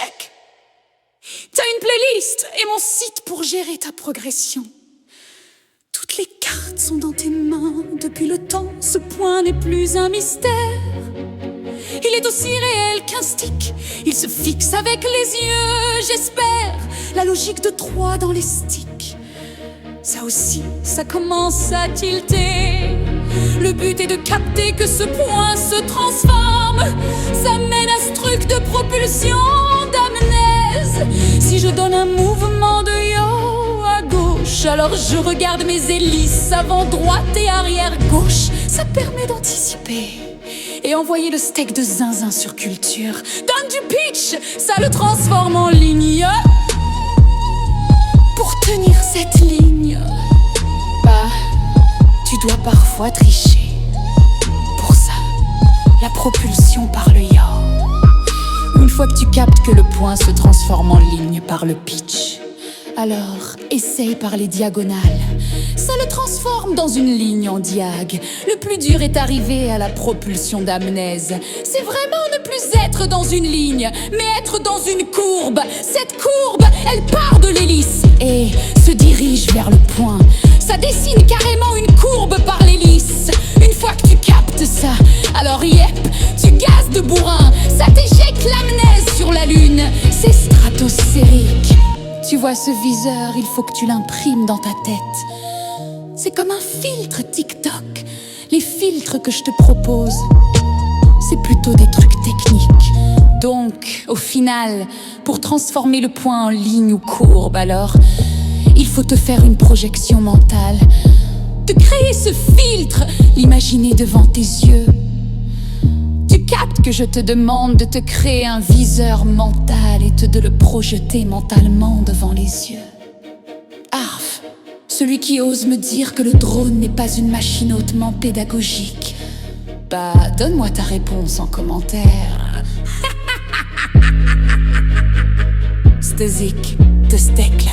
check. T'as une playlist et mon site pour gérer ta progression. Toutes les cartes sont dans tes mains. Depuis le temps, ce point n'est plus un mystère. Il est aussi réel qu'un stick. Il se fixe avec les yeux, j'espère. La logique de 3 dans les sticks. Ça aussi, ça commence à tilter. Le but est de capter que ce point se transforme. Ça mène à ce truc de propulsion d'amnèse. Si je donne un mouvement de yo à gauche, alors je regarde mes hélices avant droite et arrière gauche. Ça permet d'anticiper et envoyer le steak de zinzin sur culture. Donne du pitch, ça le transforme en ligne. Pour tenir cette ligne, bah, tu dois parfois tricher. Pour ça, la propulsion par le yaw. Une fois que tu captes que le point se transforme en ligne par le pitch, alors essaye par les diagonales. Ça le transforme dans une ligne en diag. Le plus dur est arrivé à la propulsion d'amnèse. C'est vraiment ne plus être dans une ligne, mais être dans une courbe. Cette courbe, elle part de l'hélice et se dirige vers le point. Ça dessine carrément une courbe par l'hélice. Une fois que tu captes ça, alors yep, tu gazes de bourrin. Ça t'éjecte l'amnèse sur la lune. C'est stratosphérique. Tu vois ce viseur, il faut que tu l'imprimes dans ta tête. C'est comme un filtre TikTok. Les filtres que je te propose, c'est plutôt des trucs techniques. Donc, au final, pour transformer le point en ligne ou courbe, alors, il faut te faire une projection mentale. Te créer ce filtre, l'imaginer devant tes yeux. Tu captes que je te demande de te créer un viseur mental et de le projeter mentalement devant les yeux. Arf, celui qui ose me dire que le drone n'est pas une machine hautement pédagogique, bah, donne-moi ta réponse en commentaire. C'était Zik, de Steak.